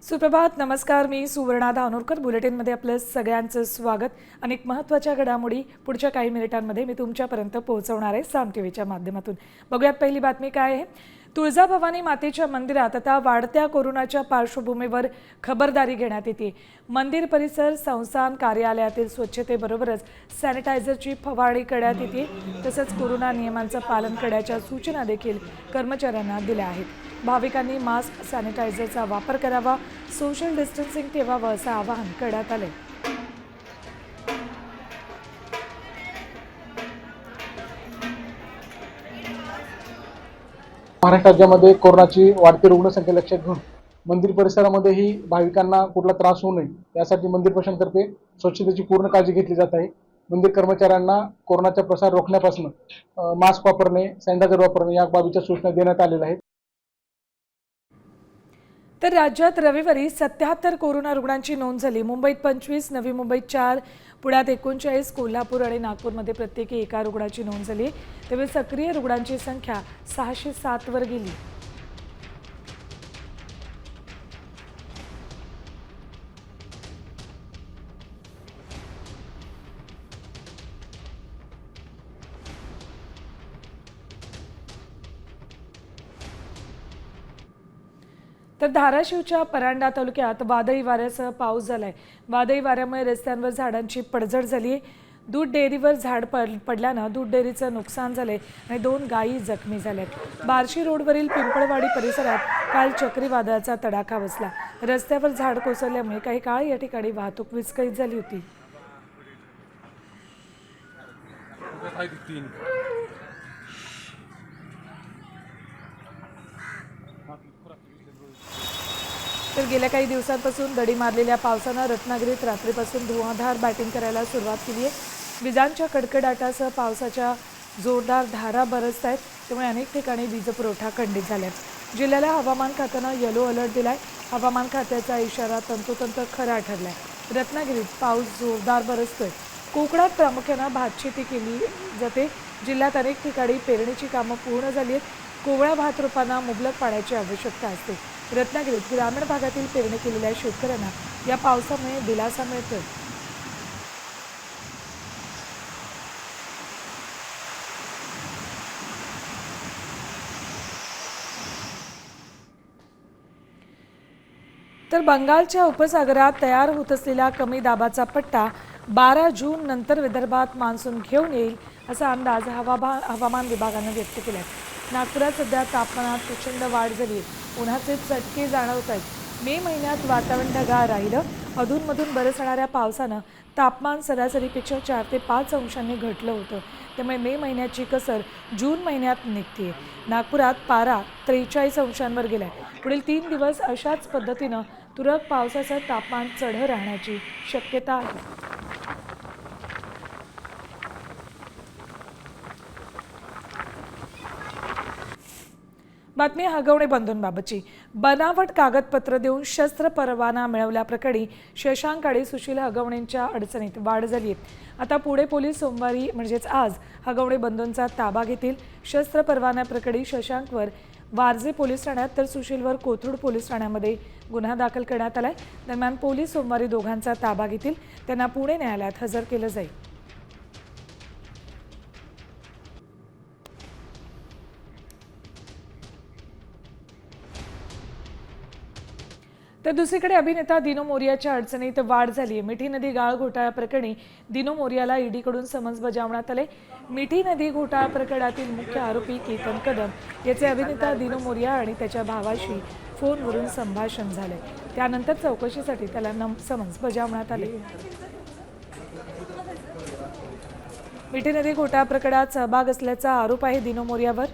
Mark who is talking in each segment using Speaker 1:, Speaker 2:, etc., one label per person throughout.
Speaker 1: सुप्रभात, नमस्कार. मी सुवर्णा धानोरकर. बुलेटिनमध्ये आपलं सगळ्यांचं स्वागत. अनेक महत्त्वाच्या घडामोडी पुढच्या काही मिनिटांमध्ये मी तुमच्यापर्यंत पोहोचवणार आहे साम टीव्हीच्या माध्यमातून. बघूयात पहिली बातमी काय आहे. तुळजाभवानी मातेच्या मंदिरात आता वाढत्या कोरोनाच्या पार्श्वभूमीवर खबरदारी घेण्यात येते. मंदिर परिसर, संस्थान, कार्यालयातील स्वच्छतेबरोबरच सॅनिटायझरची फवारणी करण्यात येते. तसंच कोरोना नियमांचं पालन करण्याच्या सूचना देखील कर्मचाऱ्यांना दिल्या आहेत. भाविकांनी मास्क, सॅनिटायझरचा वापर करावा, सोशल डिस्टन्सिंग ठेवावं असं आवाहन करण्यात आलंय.
Speaker 2: महाराष्ट्र राज्यामध्ये कोरोनाची वाढती रुग्णसंख्या लक्षात घेऊन मंदिर परिसरामध्येही भाविकांना कुठला त्रास होऊ नये यासाठी मंदिर प्रशासनातर्फे स्वच्छतेची पूर्ण काळजी घेतली जात आहे. मंदिर कर्मचाऱ्यांना कोरोनाचा प्रसार रोखण्यापासून मास्क वापरणे, सॅनिटायझर वापरणे या बाबीच्या सूचना देण्यात आलेल्या आहेत.
Speaker 1: तर राज्यात रविवारी 77 कोरोना रुग्णांची नोंद झाली. मुंबईत 25, नवी मुंबईत 4, पुण्यात 39, कोल्हापूर आणि नागपूरमध्ये प्रत्येकी एका रुग्णाची नोंद झाली. त्यामुळे सक्रिय रुग्णांची संख्या 607 वर गेली. तर धाराशिवच्या परांडा तालुक्यात वादळी वाऱ्यासह पाऊस झालाय. वादळी वाऱ्यामुळे रस्त्यांवर झाडांची पडझड झाली. दूध डेअरीवर झाड पडल्यानं दूध डेअरीचं नुकसान झालंय आणि 2 गायी जखमी झाल्यात. बार्शी रोडवरील पिंपळवाडी परिसरात काल चक्रीवादळाचा तडाखा बसला. रस्त्यावर झाड कोसळल्यामुळे काही काळ या ठिकाणी वाहतूक विस्कळीत झाली होती. तर गेल्या काही दिवसांपासून दडी मारलेल्या पावसानं रत्नागिरीत रात्रीपासून धुवांधार बॅटिंग करायला सुरुवात केली आहे. विजांच्या कडकडाटासह पावसाच्या जोरदार धारा बरसत आहेत. त्यामुळे अनेक ठिकाणी वीज पुरवठा खंडित झाला आहे. जिल्ह्याला हवामान खात्यानं येलो अलर्ट दिलाय. हवामान खात्याचा इशारा तंतोतंत खरा ठरलाय. रत्नागिरीत पाऊस जोरदार बरसतोय. कोकणात प्रामुख्यानं भातशेती केली जाते. जिल्ह्यात अनेक ठिकाणी पेरणीची कामं पूर्ण झाली आहेत. कोवळ्या भात रोपांना मुबलक पाण्याची आवश्यकता असते. रत्नागिरीत ग्रामीण भागातील पेरणी केलेल्या शेतकऱ्यांना या पावसामुळे दिलासा मिळतोय. तर बंगालच्या उपसागरात तयार होत असलेला कमी दाबाचा पट्टा 12 जून नंतर विदर्भात मान्सून घेऊन येईल असा अंदाज हवामान विभागानं व्यक्त केलाय. नागपुरात सध्या तापमानात प्रचंड वाढ झाली. उन्हाचे चटके जाणवत आहेत. मे महिन्यात वातावरण ढगाळ राहिलं. अधूनमधून बरसणाऱ्या पावसानं तापमान सरासरीपेक्षा 4 ते 5 अंशांनी घटलं होतं. त्यामुळे मे महिन्याची कसर जून महिन्यात निघते. नागपुरात पारा 43 अंशांवर गेलाय. पुढील 3 दिवस अशाच पद्धतीनं तुरळक पावसाचं तापमान चढ राहण्याची शक्यता आहे. बातमी हगवणे बंधूंबाबतची. बनावट कागदपत्र देऊन शस्त्र परवाना मिळवल्याप्रकरणी शशांक आणि सुशील हगवणेंच्या अडचणीत वाढ झाली आहे. आता पुणे पोलीस सोमवारी म्हणजेच आज हगवणे बंधूंचा ताबा घेतील. शस्त्र परवान्याप्रकरणी शशांकवर वारजे पोलीस ठाण्यात तर सुशीलवर कोथरूड पोलीस ठाण्यामध्ये गुन्हा दाखल करण्यात आलाय. दरम्यान पोलीस सोमवारी दोघांचा ताबा घेतील. त्यांना पुणे न्यायालयात हजर केलं जाईल. तर दुसरीकडे अभिनेता दिनो मोरियाच्या अडचणीत वाढ झाली. मिठी नदी गाळ घोटाळा प्रकरणी दिनो मोरियाला ईडीकडून समन्स बजावण्यात आले. मिठी नदी घोटाळा प्रकरणातील मुख्य आरोपी केतन कदम याचे अभिनेता दिनो मोरिया आणि त्याच्या भावाशी फोनवरून संभाषण झाले. त्यानंतर चौकशीसाठी त्याला समन्स बजावण्यात आले. मिठी नदी घोटाळा प्रकरणात सहभाग असल्याचा आरोप आहे दिनो मोरियावर.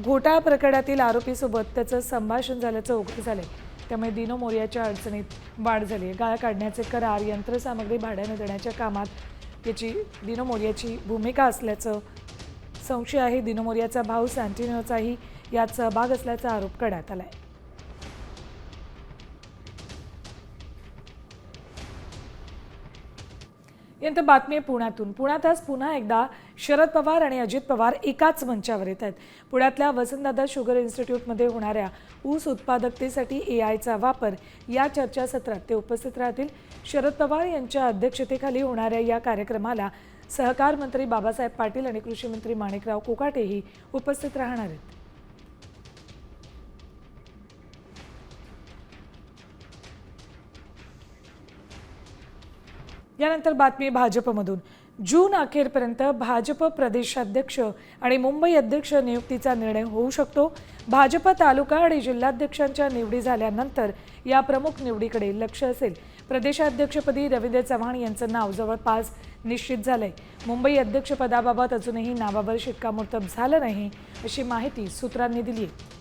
Speaker 1: घोटाळा प्रकरणातील आरोपीसोबत त्याचं संभाषण झाल्याचं उघड झालंय. त्यामुळे दिनो मोरियाच्या अडचणीत वाढ झाली आहे. गाळ काढण्याचे करार, यंत्रसामग्री भाड्याने देण्याच्या कामात याची दिनो मोरियाची भूमिका असल्याचं संशय आहे. दिनो मोरियाचा भाऊ सॅन्टिनोचाही यात सहभाग असल्याचा आरोप करण्यात आलाय. यानंतर बातमी पुण्यातून. पुण्यात आज पुन्हा एकदा शरद पवार आणि अजित पवार एकाच मंचावर येत आहेत. पुण्यातल्या वसंतदादा शुगर इन्स्टिट्यूटमध्ये होणाऱ्या ऊस उत्पादकतेसाठी एआयचा वापर या चर्चासत्रात ते उपस्थित राहतील. शरद पवार यांच्या अध्यक्षतेखाली होणाऱ्या या कार्यक्रमाला सहकार मंत्री बाबासाहेब पाटील आणि कृषी मंत्री माणिकराव कोकाटेही उपस्थित राहणार आहेत. यानंतर बातमी भाजपमधून. जून अखेरपर्यंत भाजप प्रदेशाध्यक्ष आणि मुंबई अध्यक्ष नियुक्तीचा निर्णय होऊ शकतो. भाजप तालुका आणि जिल्हाध्यक्षांच्या निवडी झाल्यानंतर या प्रमुख निवडीकडे लक्ष असेल. प्रदेशाध्यक्षपदी रवींद्र चव्हाण यांचं नाव जवळपास निश्चित झालंय. मुंबई अध्यक्षपदाबाबत अजूनही नावावर शिक्कामोर्तब झालं नाही अशी माहिती सूत्रांनी दिली आहे.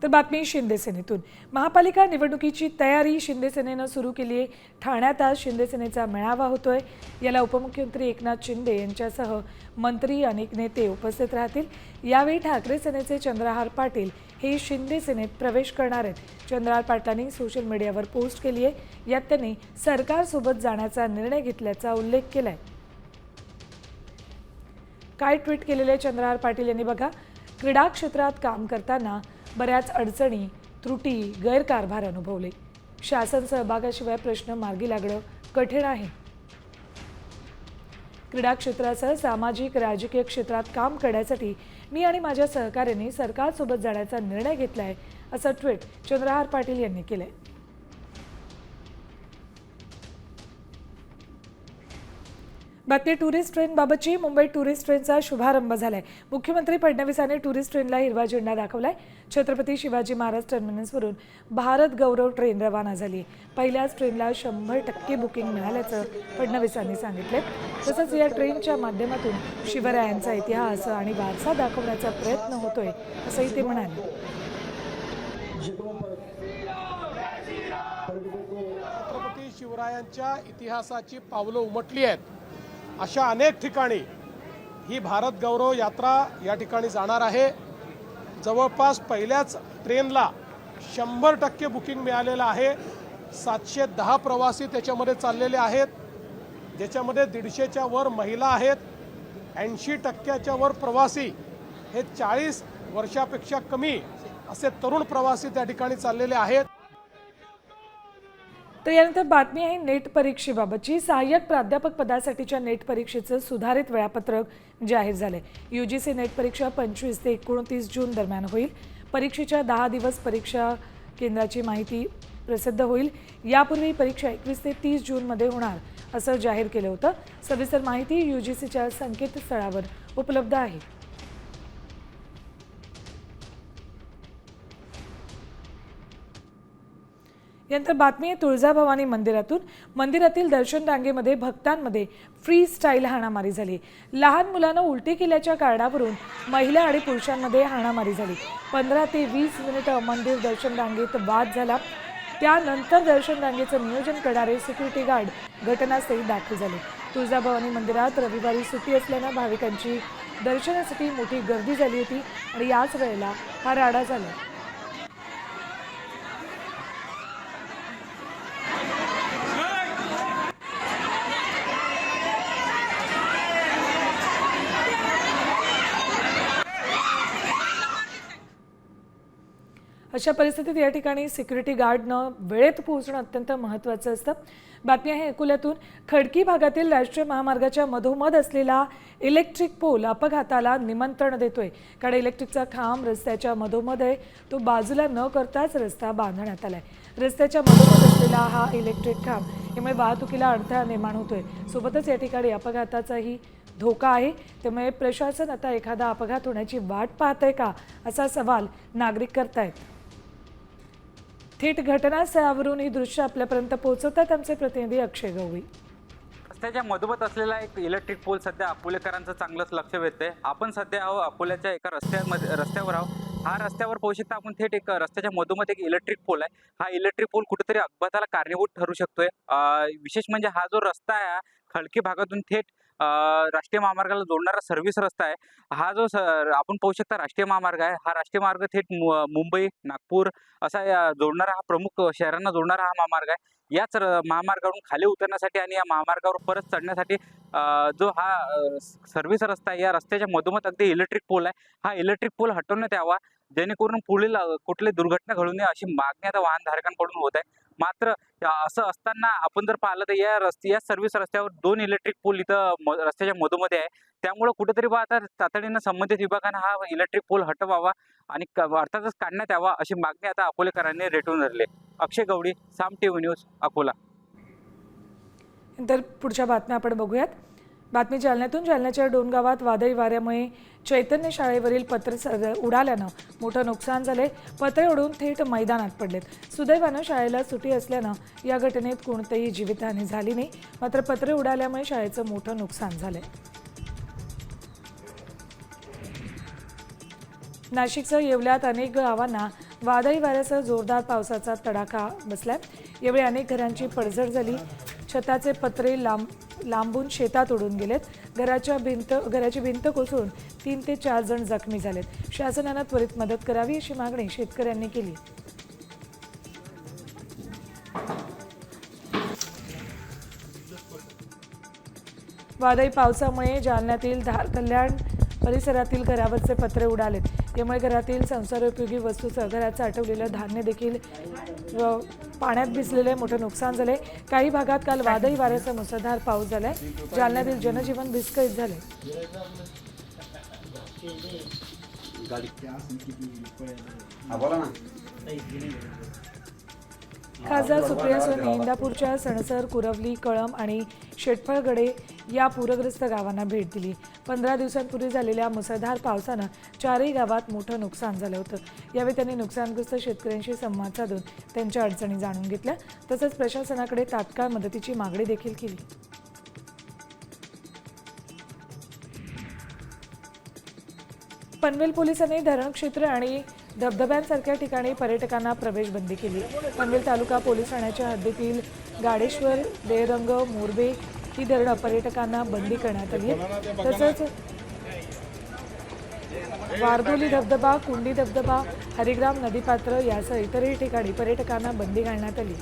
Speaker 1: तर बातमी शिंदे सेनेतून. महापालिका निवडणुकीची तयारी शिंदे सेनेनं सुरू केली आहे. ठाण्यात आज शिंदे सेनेचा मेळावा होतोय. याला उपमुख्यमंत्री एकनाथ शिंदे यांच्यासह मंत्री अनेक नेते उपस्थित राहतील. यावेळी ठाकरे सेनेचे चंद्रहार पाटील हे शिंदे सेनेत प्रवेश करणार आहेत. चंद्रहार पाटलांनी सोशल मीडियावर पोस्ट केली आहे. यात त्यांनी सरकारसोबत जाण्याचा निर्णय घेतल्याचा उल्लेख केलाय. काय ट्विट केलेले चंद्रहार पाटील यांनी बघा. क्रीडा क्षेत्रात काम करताना बऱ्याच अडचणी, त्रुटी, गैरकारभार अनुभवले. शासन सहभागाशिवाय प्रश्न मार्गी लागणं कठीण आहे. क्रीडा क्षेत्रासह सामाजिक राजकीय क्षेत्रात काम करण्यासाठी मी आणि माझ्या सहकार्यांनी सरकारसोबत जाण्याचा निर्णय घेतलाय असं ट्विट चंद्रहार पाटील यांनी केलंय. बातमी टुरिस्ट ट्रेनबाबतची. मुंबई टुरिस्ट ट्रेनचा शुभारंभ झालाय. मुख्यमंत्री फडणवीसांनी टुरिस्ट ट्रेनला हिरवा झेंडा दाखवलाय. छत्रपती शिवाजी महाराज टर्मिनसवरून भारत गौरव ट्रेन रवाना झाली. पहिल्याच ट्रेनला 100% बुकिंग मिळाल्याचं फडणवीसांनी सांगितले. तसंच या ट्रेनच्या माध्यमातून शिवरायांचा इतिहास आणि वारसा दाखवण्याचा प्रयत्न होतोय असंही ते म्हणाले.
Speaker 3: छत्रपती शिवरायांच्या इतिहासाची पावलं उमटली आहेत. अशा अनेक ठिकाणी ही भारत गौरव यात्रा या ठिकाणी जाणार आहे. जवळपास पहिल्याच ट्रेनला 100% बुकिंग मिळालेलं आहे. 710 प्रवासी त्याच्यामध्ये चाललेले आहेत, ज्याच्यामध्ये 150च्या वर महिला आहेत. 80%च्या वर प्रवासी हे 40 वर्षापेक्षा कमी असे तरुण प्रवासी त्या ठिकाणी चाललेले आहेत.
Speaker 1: तर यानंतर बातमी आहे नेट परीक्षेबाबतची. सहाय्यक प्राध्यापक पदासाठीच्या नेट परीक्षेचं सुधारित वेळापत्रक जाहीर झालंय. यूजीसी नेट परीक्षा 25 ते 29 जून दरम्यान होईल. परीक्षेच्या 10 दिवस परीक्षा केंद्राची माहिती प्रसिद्ध होईल. यापूर्वी परीक्षा 21 ते 30 जूनमध्ये होणार असं जाहीर केलं होतं. सविस्तर माहिती यूजीसीच्या संकेतस्थळावर उपलब्ध आहे. यानंतर बातमी आहे तुळजाभवानी मंदिरातून. मंदिरातील दर्शन रांगेमध्ये भक्तांमध्ये फ्री स्टाईल हाणामारी झाली. लहान मुलानं उलटी केल्याच्या कारणावरून महिला आणि पुरुषांमध्ये हाणामारी झाली. 15 ते 20 मिनिटं मंदिर दर्शन रांगेत वाद झाला. त्यानंतर दर्शन रांगेचं नियोजन करणारे सिक्युरिटी गार्ड घटनास्थळी दाखल झाले. तुळजाभवानी मंदिरात रविवारी सुट्टी असल्यानं भाविकांची दर्शनासाठी मोठी गर्दी झाली होती आणि याच वेळेला हा राडा झाला. अशा परिस्थितीत या ठिकाणी सिक्युरिटी गार्डनं वेळेत पोहोचणं अत्यंत महत्त्वाचं असतं. बातमी आहे अकोल्यातून. खडकी भागातील राष्ट्रीय महामार्गाच्या मधोमध असलेला इलेक्ट्रिक पोल अपघाताला निमंत्रण देतोय. कारण इलेक्ट्रिकचा खांब रस्त्याच्या मधोमध आहे. तो बाजूला न करताच रस्ता बांधण्यात आलाय. रस्त्याच्या मधोमध असलेला हा इलेक्ट्रिक खांब यामुळे वाहतुकीला अडथळा निर्माण होतोय. सोबतच या ठिकाणी अपघाताचाही धोका आहे. त्यामुळे प्रशासन आता एखादा अपघात होण्याची वाट पाहतंय का असा सवाल नागरिक करतायत. थेट घटनास्थळावरून ही दृश्य आपल्यापर्यंत पोहोचवतात आमचे प्रतिनिधी अक्षय गवळी.
Speaker 4: रस्त्याच्या मधोमध असलेला एक इलेक्ट्रिक पोल सध्या अकोलेकरांचं चांगलंच लक्ष वेधतंय. आपण सध्या आहो अकोल्याच्या एका रस्त्यावर आहोत. हा रस्त्यावर पोहोचू शकता आपण थेट एक रस्त्याच्या मधोमध एक इलेक्ट्रिक पोल आहे. हा इलेक्ट्रिक पोल कुठेतरी अपघाताला कारणीभूत ठरू शकतोय. विशेष म्हणजे हा जो रस्ता आहे खडकी भागातून थेट राष्ट्रीय महामार्गाला जोडणारा सर्व्हिस रस्ता आहे. हा जो आपण पाहू शकता राष्ट्रीय महामार्ग आहे. हा राष्ट्रीय मार्ग थेट मुंबई, नागपूर असा जोडणारा हा प्रमुख शहरांना जोडणारा हा महामार्ग आहे. याच महामार्गावरून खाली उतरण्यासाठी आणि या महामार्गावर परत चढण्यासाठी जो हा सर्व्हिस रस्ता आहे, या रस्त्याच्या मधोमध अगदी इलेक्ट्रिक पोल आहे. हा इलेक्ट्रिक पोल हटवण्यात यावा, जेणेकरून पुढील कुठली दुर्घटना घडू नये अशी मागणी आता वाहनधारकांकडून होत आहे. मात्र असं असताना आपण जर पाहिलं तर या सर्व्हिस रस्त्यावर 2 इलेक्ट्रिक पोल इथं रस्त्याच्या मधोमध्ये आहे. त्यामुळे कुठेतरी आता तातडीनं संबंधित विभागानं हा इलेक्ट्रिक पोल हटवावा आणि अर्थातच काढण्यात यावा अशी मागणी आता अकोलेकरांनी रेटून धरली. अक्षय गवडी, साम टीव्ही न्यूज, अकोला.
Speaker 1: नंतर पुढच्या बातम्या आपण बघूयात. बातमी जालन्यातून. जालन्याच्या डोणगावात वादळी वाऱ्यामुळे चैतन्य शाळेवरील पत्रे उडाल्यानं मोठं नुकसान झाले. पत्रे उडून थेट मैदानात पडलेत. सुदैवानं शाळेला सुट्टी असल्यानं या घटनेत कोणतीही जीवितहानी झाली नाही. मात्र पत्रे उडाल्यामुळे शाळेचं मोठं नुकसान झालंय. नाशिकसह येवल्यात अनेक गावांना वादळी वाऱ्यासह जोरदार पावसाचा तडाखा बसलाय. यावेळी अनेक घरांची पडझड झाली. छताचे पत्रे लांबून शेतात उडून गेलेत. घराची भिंत कोसळून 3 ते 4 जण जखमी झालेत. शासनानं त्वरित मदत करावी अशी मागणी शेतकऱ्यांनी केली. वादळी पावसामुळे जालन्यातील धार कल्याण परिसरातील घरावरचे पत्रे उडालेत. यामुळे घरातील संसारोपयोगी वस्तूसह घरात साठवलेलं धान्य देखील पाण्यात भिजलेले मोठं नुकसान झाले. काही भागात काल वादळी वाऱ्याचा मुसळधार पाऊस झालाय. जालन्यातील जनजीवन विस्कळीत झाले. खासदार सुप्रिया सुळे इंदापूरच्या सणसर, कुरवली, कळंब आणि शेटफळगडे या पूरग्रस्त गावांना भेट दिली. 15 दिवसांपूर्वी झालेल्या मुसळधार पावसानं 4ही गावात मोठं नुकसान झालं होतं. यावेळी त्यांनी नुकसानग्रस्त शेतकऱ्यांशी संवाद साधून त्यांच्या अडचणी जाणून घेतल्या. तसंच प्रशासनाकडे तात्काळ मदतीची मागणी देखील केली. पनवेल पोलिसांनी धरण क्षेत्र आणि धबधब्यांसारख्या ठिकाणी पर्यटकांना प्रवेश बंदी केली. पनवेल तालुका पोलीस ठाण्याच्या हद्दीतील गाडेश्वर, देहरंग, मोरबे ही धरणं पर्यटकांना बंदी करण्यात आली आहे. तसंच वारदोली धबधबा, कुंडी धबधबा, हरिग्राम नदीपात्र यासह इतरही ठिकाणी पर्यटकांना बंदी घालण्यात आली.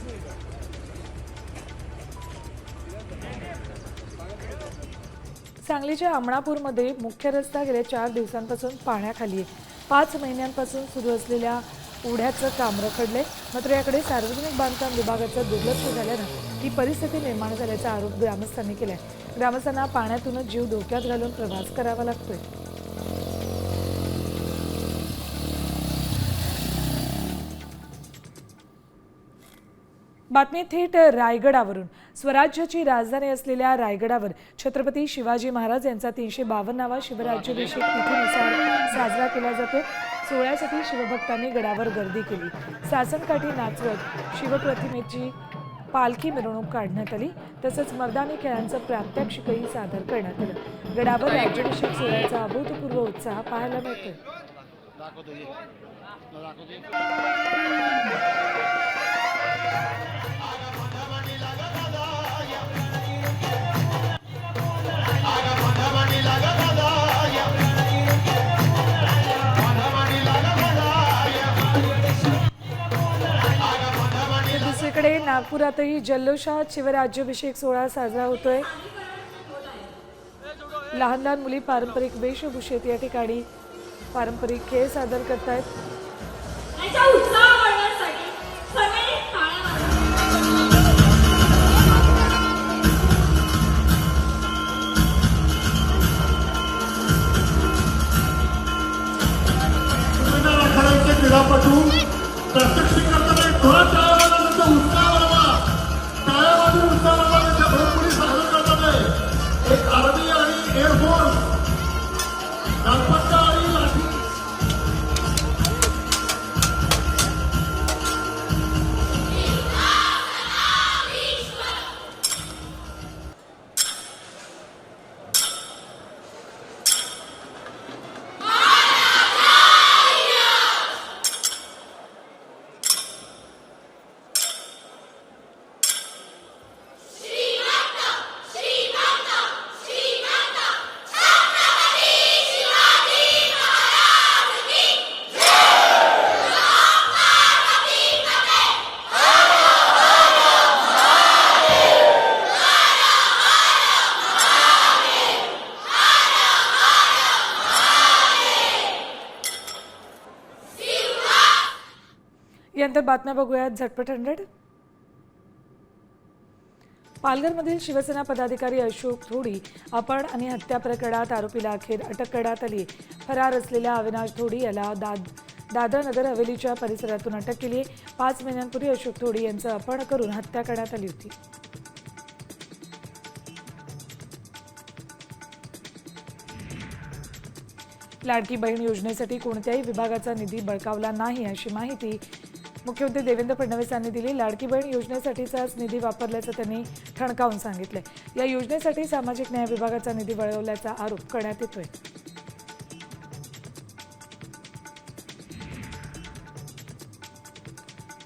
Speaker 1: सांगलीच्या अमणापूरमध्ये मुख्य रस्ता गेल्या 4 दिवसांपासून पाण्याखाली आहे. 5 महिन्यांपासून सुरू असलेल्या ओढ्याचं काम रखडलंय. मात्र याकडे सार्वजनिक बांधकाम विभागाचं दुर्लक्ष झाल्यानं ही परिस्थिती निर्माण झाल्याचा आरोप ग्रामस्थांनी केलाय. ग्रामस्थांना पाण्यातूनच जीव धोक्यात घालून प्रवास करावा लागतोय. बातमी थेट रायगडावरून. स्वराज्याची राजधानी असलेल्या रायगडावर छत्रपती शिवाजी महाराज यांचा 352वा शिवराज्याभिषेक तिथीनुसार साजरा केला जातो. सोहळ्यासाठी शिवभक्तांनी गडावर गर्दी केली. सासनकाठी नाचवत शिवप्रतिमेची पालखी मिरवणूक काढण्यात आली. तसंच मर्दानी खेळांचं प्रात्यक्षिकही सादर करण्यात आलं. गडावर राज्याभिषेक सोहळ्याचा अभूतपूर्व उत्साह पाहायला मिळतोय. दुसरीकडे नागपुरातही जल्लोषात शिवराज्याभिषेक सोहळा साजरा होतोय. लहान लहान मुली पारंपरिक वेशभूषेत या ठिकाणी पारंपरिक खेळ सादर करतायत.
Speaker 5: क्रीडापटू प्रात्यक्षिक करताना उत्साह त्यांच्या भरपुरी सादर करतात. एक आर्मी आणि एअरफोर्स आणि लाठी
Speaker 1: यानंतर बातम्या बघूयात झटपट 100. पालघरमधील शिवसेना पदाधिकारी अशोक थोडी अपहरण आणि हत्या प्रकरणात आरोपीला अखेर अटक करण्यात आली. फरार असलेल्या अविनाश थोडी याला दादरा नगर हवेलीच्या परिसरातून अटक केली आहे. 5 महिन्यांपूर्वी अशोक थोडी यांचं अपहरण करून हत्या करण्यात आली होती. लाडकी बहीण योजनेसाठी कोणत्याही विभागाचा निधी बळकावला नाही अशी माहिती मुख्यमंत्री देवेंद्र फडणवीस यांनी दिली. लाडकी बहीण योजनेसाठीचाच निधी वापरल्याचं त्यांनी ठणकावून सांगितलं. या योजनेसाठी सामाजिक न्याय विभागाचा निधी वळवल्याचा आरोप करण्यात येतोय.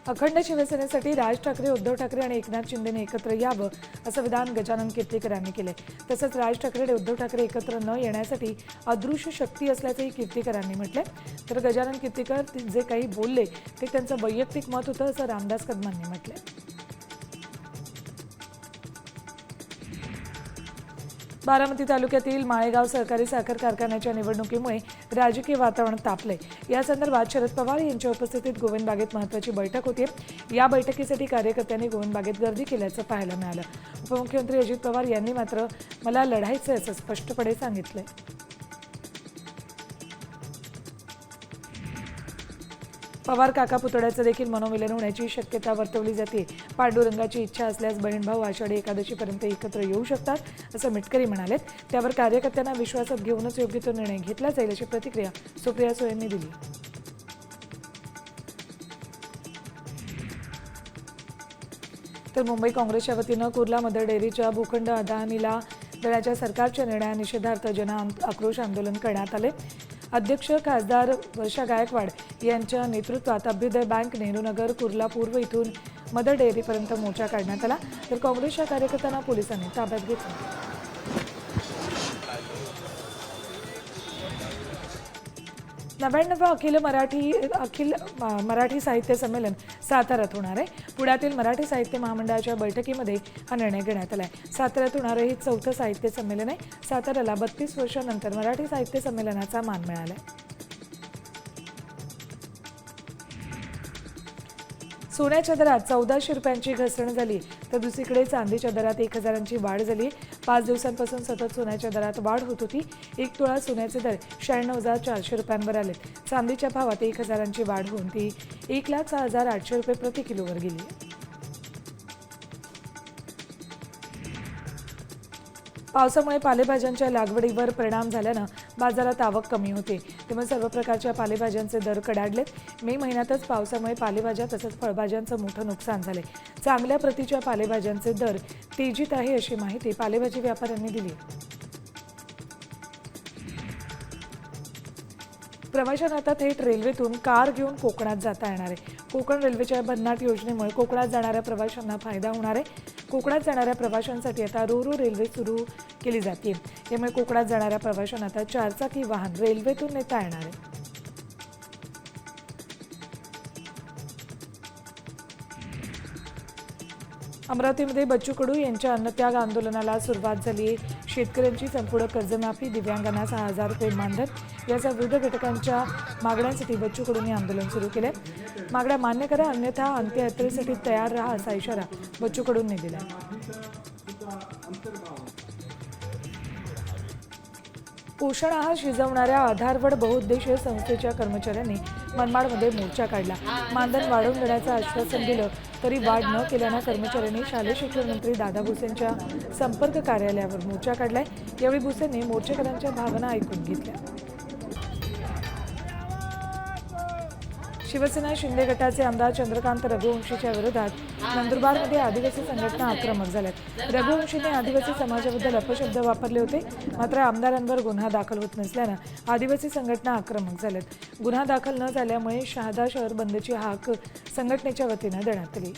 Speaker 1: अखंड शिवसेनेसाठी राज ठाकरे, उद्धव ठाकरे आणि एकनाथ शिंदेने एकत्र यावं असं विधान गजानन कीर्तीकर यांनी केले. तसंच राज ठाकरे आणि उद्धव ठाकरे एकत्र न येण्यासाठी अदृश्य शक्ती असल्याचंही कीर्तीकरांनी म्हटलंय. तर गजानन कीर्तीकर जे काही बोलले ते त्यांचं वैयक्तिक मत होतं असं रामदास कदमांनी म्हटलंय. बारामती तालुक्यातील माळेगाव सहकारी साखर कारखान्याच्या निवडणुकीमुळे राजकीय वातावरण तापलंय. या संदर्भात शरद पवार यांच्या उपस्थितीत गोविंदबागेत महत्त्वाची बैठक होती. या बैठकीसाठी कार्यकर्त्यांनी गोविंदबागेत गर्दी केल्याचं पाहायला मिळालं. उपमुख्यमंत्री अजित पवार यांनी मात्र मला लढायचं असं स्पष्टपणे सांगितलंय. पवार काका पुतळ्याचं देखील मनोमिलन होण्याची शक्यता वर्तवली जाते. पांडुरंगाची इच्छा असल्यास बहीण भाऊ आषाढी एकादशीपर्यंत एकत्र येऊ शकतात असं मिटकरी म्हणालेत. त्यावर कार्यकर्त्यांना विश्वासात घेऊनच योग्य तो निर्णय घेतला जाईल अशी प्रतिक्रिया सुप्रिया सुळे यांनी दिली. तर मुंबई काँग्रेसच्या वतीनं कुर्ला मदर डेअरीच्या भूखंड अदानीला देण्याच्या सरकारच्या निर्णयानिषेधार्थ जन आक्रोश आंदोलन करण्यात आले. अध्यक्ष खासदार वर्षा गायकवाड यांच्या नेतृत्वात अभ्युदय बँक, नेहरूनगर, कुर्ला पूर्व इथून मदर डेअरीपर्यंत मोर्चा काढण्यात आला. तर काँग्रेसच्या कार्यकर्त्यांना पोलिसांनी ताब्यात घेतलं. 99 अखिल मराठी साहित्य संमेलन साताऱ्यात होणार आहे. पुण्यातील मराठी साहित्य महामंडळाच्या बैठकीमध्ये हा निर्णय घेण्यात आला आहे. साताऱ्यात होणारं हे 4थं साहित्य संमेलन आहे. साताऱ्याला 32 वर्षांनंतर मराठी साहित्य संमेलनाचा मान मिळाला आहे. सोन्याच्या दरात 1400 रुपयांची घसरण झाली, तर दुसरीकडे चांदीच्या दरात 1000ची वाढ झाली. 5 दिवसांपासून सतत सोन्याच्या दरात वाढ होत होती. 1 तोळा सोन्याचे दर 96,400 रुपयांवर आले. चांदीच्या भावात 1000ची वाढ होऊन ती 1,06,800 रुपये प्रति किलोवर गेली. पावसामुळे पालेभाज्यांच्या लागवडीवर परिणाम झाल्यानं बाजारात आवक कमी होते. त्यामुळे सर्व प्रकारच्या पालेभाज्यांचे दर कडाडलेत. मे महिन्यातच पावसामुळे पालेभाज्या तसंच फळभाज्यांचं मोठं नुकसान झाले. चांगल्या प्रतीच्या पालेभाज्यांचे दर तेजीत आहे अशी माहिती पालेभाजी व्यापाऱ्यांनी दिली. प्रवाशांना आता थेट रेल्वेतून कार घेऊन कोकणात जाता येणार आहे. कोकण रेल्वेच्या भन्नाट योजनेमुळे कोकणात जाणाऱ्या प्रवाशांना फायदा होणार आहे. कोकणात जाणाऱ्या प्रवाशांसाठी आता रो रेल्वे सुरू केली जाते. यामुळे कोकणात जाणाऱ्या प्रवाशांना आता 4चाकी वाहन रेल्वेतून नेता येणार आहे. अमरावतीमध्ये बच्चू कडू यांच्या अन्नत्याग आंदोलनाला सुरुवात झाली आहे. शेतकऱ्यांची संपूर्ण कर्जमाफी, दिव्यांगांना 6,000 रुपये मानधन याचा विविध घटकांच्या मागण्यांसाठी बच्चू कडूंनी आंदोलन सुरू केले. मागण्या मान्य करा, अन्यथा अंत्ययात्रेसाठी तयार राहा असा इशारा बच्चू कडूंनी दिला. पोषण आहार शिजवणाऱ्या आधारवड बहुउद्देशीय संस्थेच्या कर्मचाऱ्यांनी मनमाडमध्ये मोर्चा काढला. मानधन वाढवून देण्याचं आश्वासन दिलं तरी वाढ न केल्यानं कर्मचाऱ्यांनी शालेय शिक्षण मंत्री दादा भुसेंच्या संपर्क कार्यालयावर मोर्चा काढलाय. यावेळी भुसेंनी मोर्चेकऱ्यांच्या भावना ऐकून घेतल्या. शिवसेना शिंदे गटाचे आमदार चंद्रकांत रघुवंशीच्या विरोधात नंदुरबारमध्ये आदिवासी संघटना आक्रमक झाल्यात. रघुवंशीने आदिवासी समाजाबद्दल अपशब्द वापरले होते. मात्र आमदारांवर गुन्हा दाखल होत नसल्यानं आदिवासी संघटना आक्रमक झाल्यात. गुन्हा दाखल न झाल्यामुळे शहादा शहर बंदची हाक संघटनेच्या वतीनं देण्यात आली.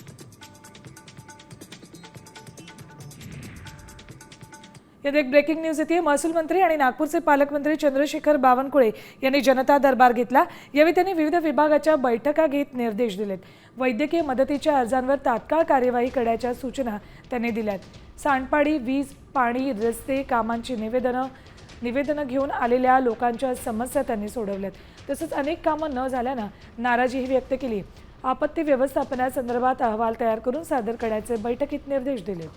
Speaker 1: यात एक ब्रेकिंग न्यूज येते. महसूल मंत्री आणि नागपूरचे पालकमंत्री चंद्रशेखर बावनकुळे यांनी जनता दरबार घेतला. यावेळी त्यांनी विविध विभागाच्या बैठका घेत निर्देश दिलेत. वैद्यकीय मदतीच्या अर्जांवर तात्काळ कार्यवाही करण्याच्या सूचना त्यांनी दिल्यात. सांडपाणी, वीज, पाणी, रस्ते कामांची निवेदनं घेऊन आलेल्या लोकांच्या समस्या त्यांनी सोडवल्यात. तसंच अनेक कामं न झाल्यानं नाराजीही व्यक्त केली. आपत्ती व्यवस्थापनासंदर्भात अहवाल तयार करून सादर करण्याचे बैठकीत निर्देश दिलेत.